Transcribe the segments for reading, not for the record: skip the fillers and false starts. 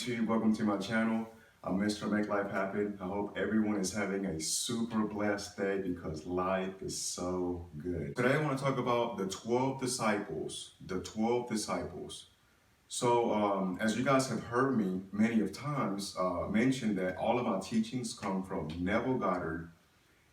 YouTube, welcome to my channel. I'm Mr. Make Life Happen. I hope everyone is having a super blessed day because life is so good. Today I want to talk about the 12 disciples, the 12 disciples. So as you guys have heard me many of times mention that all of my teachings come from Neville Goddard,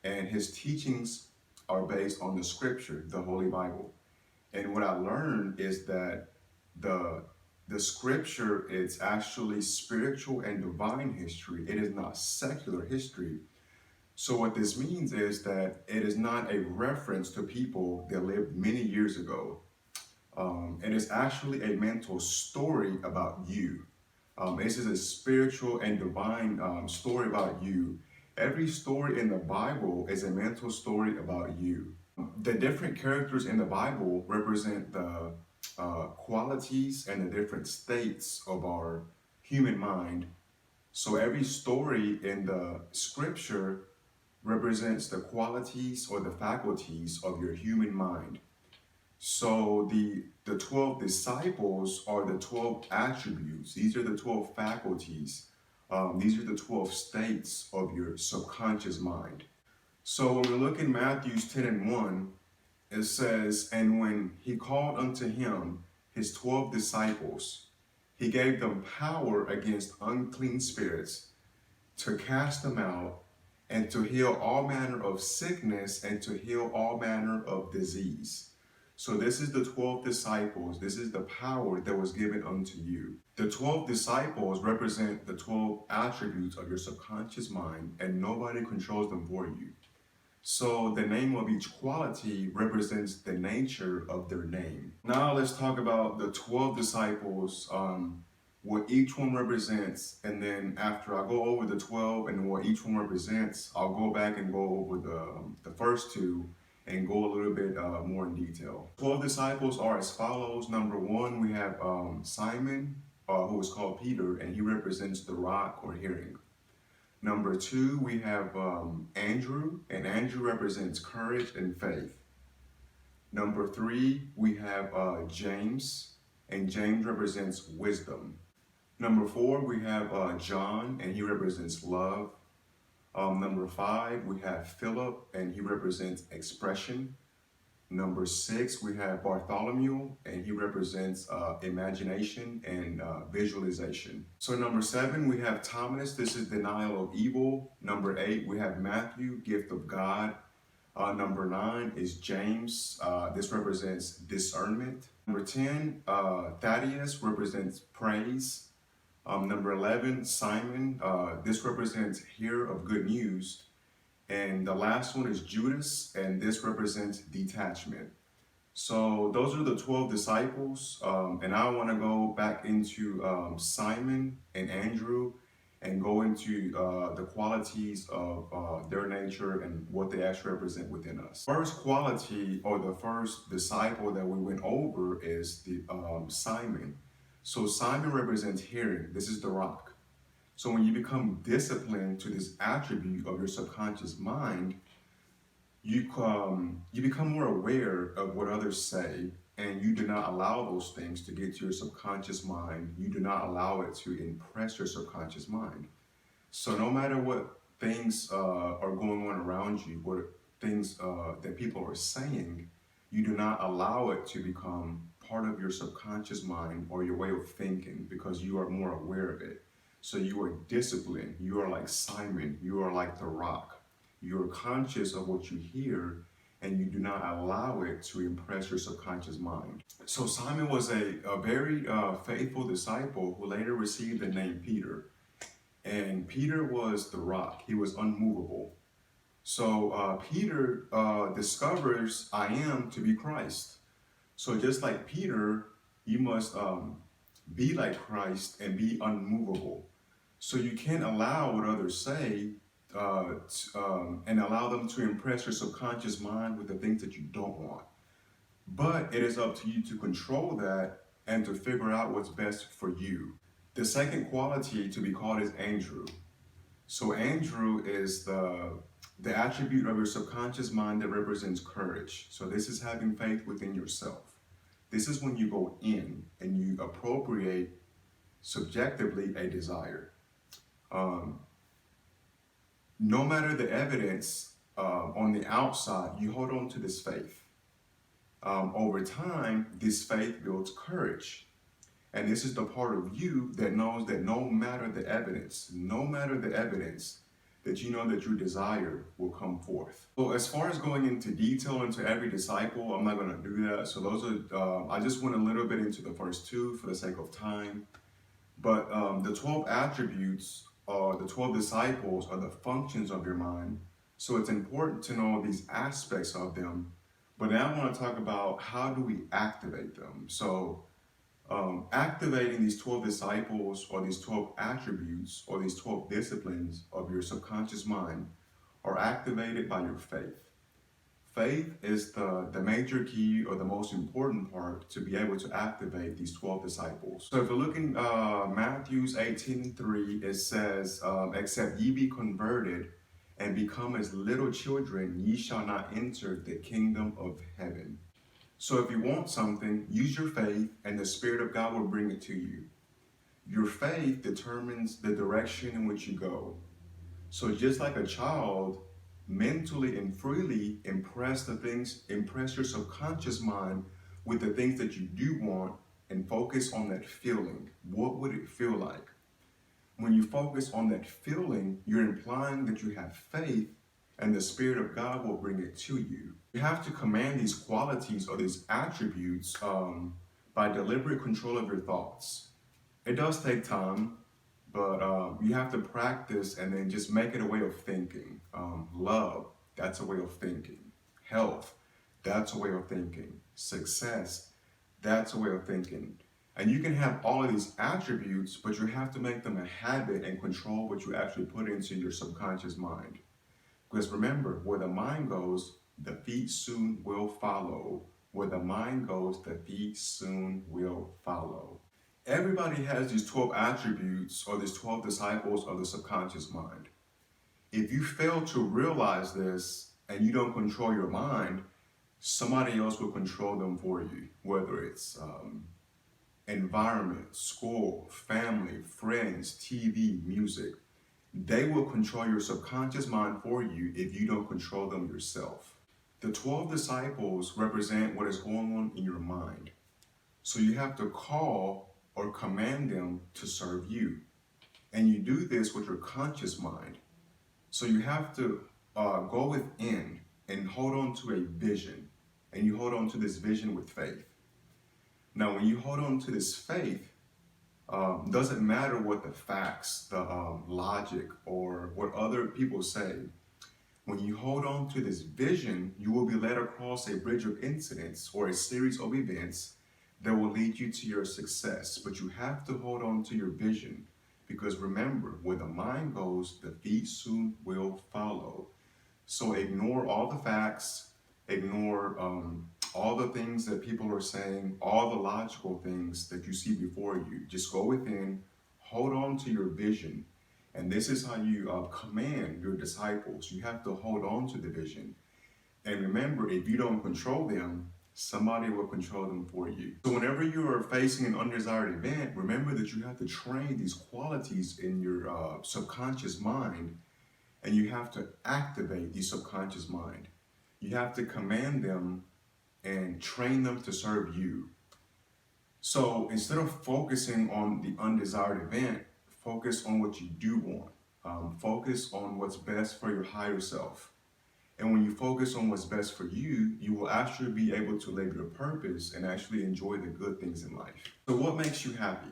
and his teachings are based on the scripture, the Holy Bible. And what I learned is that the scripture is actually spiritual and divine history. It is not secular history. So what this means is that it is not a reference to people that lived many years ago. It is actually a mental story about you. This is a spiritual and divine story about you. Every story in the Bible is a mental story about you. The different characters in the Bible represent the qualities and the different states of our human mind. So every story in the scripture represents the qualities or the faculties of your human mind. So the 12 disciples are the 12 attributes. These are the 12 faculties. These are the 12 states of your subconscious mind. So when we look in Matthew 10:1, it says, "And when he called unto him his 12 disciples, he gave them power against unclean spirits to cast them out and to heal all manner of sickness and to heal all manner of disease." So this is the 12 disciples. This is the power that was given unto you. The 12 disciples represent the 12 attributes of your subconscious mind, and nobody controls them for you. So the name of each quality represents the nature of their name. Now let's talk about the 12 disciples, what each one represents, and then after I go over the 12 and what each one represents, I'll go back and go over the first two and go a little bit more in detail. 12 disciples are as follows. Number one, we have Simon, who is called Peter, and he represents the rock or hearing. Number two, we have Andrew, and Andrew represents courage and faith. Number three, we have James, and James represents wisdom. Number four, we have John, and he represents love. Number five, we have Philip, and he represents expression. Number six, we have Bartholomew, and he represents imagination and visualization. So number seven, we have Thomas. This is denial of evil. Number eight, we have Matthew, gift of God. Number nine is James. This represents discernment. Number 10, Thaddeus represents praise. Number 11, Simon. This represents hear of good news. And the last one is Judas, and this represents detachment. So those are the 12 disciples, and I want to go back into Simon and Andrew and go into the qualities of their nature and what they actually represent within us. First quality, or the first disciple that we went over, is the Simon. So Simon represents hearing. This is the rock. So when you become disciplined to this attribute of your subconscious mind, you become more aware of what others say, and you do not allow those things to get to your subconscious mind. You do not allow it to impress your subconscious mind. So no matter what things are going on around you, what things that people are saying, you do not allow it to become part of your subconscious mind or your way of thinking, because you are more aware of it. So you are disciplined. You are like Simon. You are like the rock. You are conscious of what you hear, and you do not allow it to impress your subconscious mind. So Simon was a very faithful disciple who later received the name Peter. And Peter was the rock. He was unmovable. So Peter discovers I am to be Christ. So just like Peter, you must be like Christ and be unmovable. So you can't allow what others say and allow them to impress your subconscious mind with the things that you don't want. But it is up to you to control that and to figure out what's best for you. The second quality to be called is Andrew. So Andrew is the attribute of your subconscious mind that represents courage. So this is having faith within yourself. This is when you go in and you appropriate subjectively a desire. Um, no matter the evidence on the outside, you hold on to this faith. Over time, this faith builds courage. And this is the part of you that knows that no matter the evidence, that you know that your desire will come forth. So as far as going into detail into every disciple, I'm not going to do that. So those are, I just went a little bit into the first two for the sake of time. But the 12 attributes, the 12 disciples are the functions of your mind. So it's important to know these aspects of them. But now I want to talk about how do we activate them. So activating these 12 disciples or these 12 attributes or these 12 disciplines of your subconscious mind are activated by your faith. Faith is the major key or the most important part to be able to activate these 12 disciples. So if you look in Matthew 18:3, it says, except ye be converted and become as little children, ye shall not enter the kingdom of heaven. So if you want something, use your faith and the Spirit of God will bring it to you. Your faith determines the direction in which you go. So just like a child, mentally and freely impress your subconscious mind with the things that you do want and focus on that feeling. What would it feel like? When you focus on that feeling, you're implying that you have faith and the Spirit of God will bring it to you. You have to command these qualities or these attributes by deliberate control of your thoughts. It does take time, but you have to practice and then just make it a way of thinking. Love, that's a way of thinking. Health, that's a way of thinking. Success, that's a way of thinking. And you can have all of these attributes, but you have to make them a habit and control what you actually put into your subconscious mind. Because remember, where the mind goes, the feet soon will follow. Where the mind goes, the feet soon will follow. Everybody has these 12 attributes or these 12 disciples of the subconscious mind. If you fail to realize this and you don't control your mind, somebody else will control them for you, whether it's environment, school, family, friends, TV, music. They will control your subconscious mind for you if you don't control them yourself. The 12 disciples represent what is going on in your mind. So you have to call or command them to serve you. And you do this with your conscious mind. So you have to go within and hold on to a vision. And you hold on to this vision with faith. Now, when you hold on to this faith, doesn't matter what the facts, the logic, or what other people say. When you hold on to this vision, you will be led across a bridge of incidents or a series of events that will lead you to your success. But you have to hold on to your vision because remember, where the mind goes, the feet soon will follow. So ignore all the facts, ignore all the things that people are saying, all the logical things that you see before you. Just go within, hold on to your vision. And this is how you command your disciples. You have to hold on to the vision. And remember, if you don't control them, somebody will control them for you. So whenever you are facing an undesired event, remember that you have to train these qualities in your subconscious mind, and you have to activate the subconscious mind. You have to command them and train them to serve you. So instead of focusing on the undesired event, focus on what you do want. Focus on what's best for your higher self. And when you focus on what's best for you, you will actually be able to live your purpose and actually enjoy the good things in life. So what makes you happy?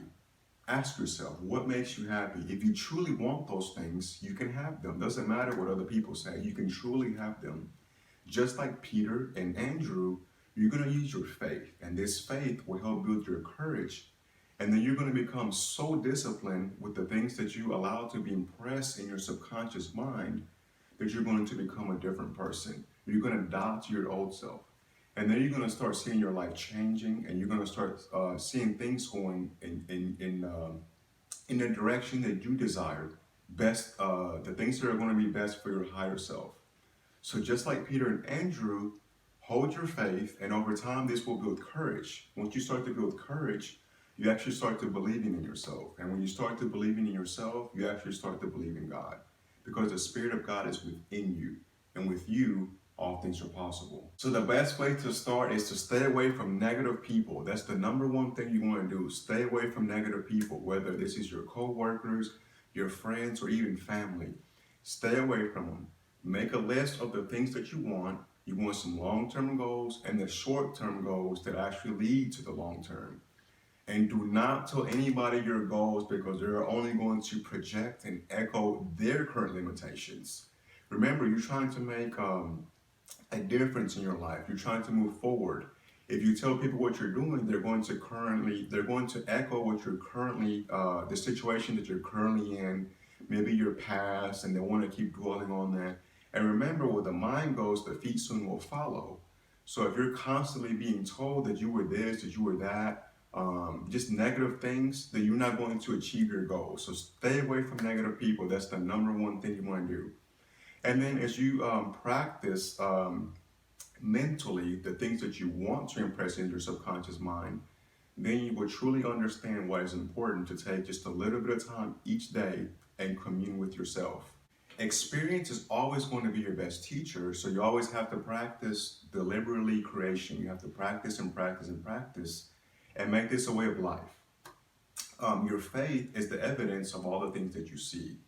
Ask yourself, what makes you happy? If you truly want those things, you can have them. Doesn't matter what other people say, you can truly have them. Just like Peter and Andrew, you're going to use your faith, and this faith will help build your courage. And then you're going to become so disciplined with the things that you allow to be impressed in your subconscious mind that you're going to become a different person. You're going to die to your old self. And then you're going to start seeing your life changing, and you're going to start seeing things going in the direction that you desire, best, the things that are going to be best for your higher self. So just like Peter and Andrew, hold your faith, and over time this will build courage. Once you start to build courage, you actually start to believing in yourself. And when you start to believing in yourself, you actually start to believe in God. Because the Spirit of God is within you. And with you, all things are possible. So the best way to start is to stay away from negative people. That's the number one thing you want to do. Stay away from negative people, whether this is your co-workers, your friends, or even family. Stay away from them. Make a list of the things that you want. You want some long-term goals and the short-term goals that actually lead to the long-term. And do not tell anybody your goals because they're only going to project and echo their current limitations. Remember, you're trying to make a difference in your life. You're trying to move forward. If you tell people what you're doing, they're going to echo what you're currently, the situation that you're currently in, maybe your past, and they want to keep dwelling on that. And remember, where the mind goes, the feet soon will follow. So if you're constantly being told that you were this, that you were that, just negative things, then you're not going to achieve your goals. So stay away from negative people. That's the number one thing you want to do. And then as you practice mentally the things that you want to impress in your subconscious mind, then you will truly understand why it's important to take just a little bit of time each day and commune with yourself. Experience is always going to be your best teacher, so you always have to practice deliberately creation. You have to practice and practice and practice and make this a way of life. Your faith is the evidence of all the things that you see.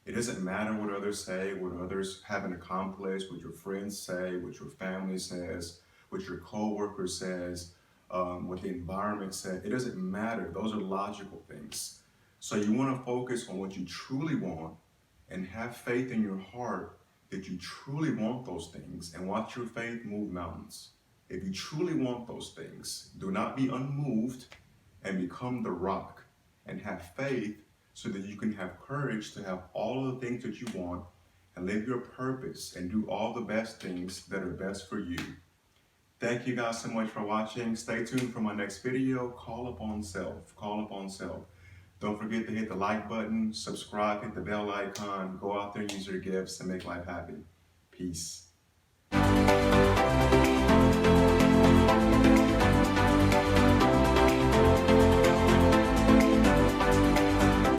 It doesn't matter what others say, what others haven't accomplished, what your friends say, what your family says, what your co-worker says, what the environment says. It doesn't matter. Those are logical things. So you want to focus on what you truly want and have faith in your heart that you truly want those things and watch your faith move mountains. If you truly want those things, do not be unmoved and become the rock and have faith so that you can have courage to have all of the things that you want and live your purpose and do all the best things that are best for you. Thank you guys so much for watching. Stay tuned for my next video, Call Upon Self. Call Upon Self. Don't forget to hit the like button, subscribe, hit the bell icon, go out there and use your gifts and make life happy. Peace.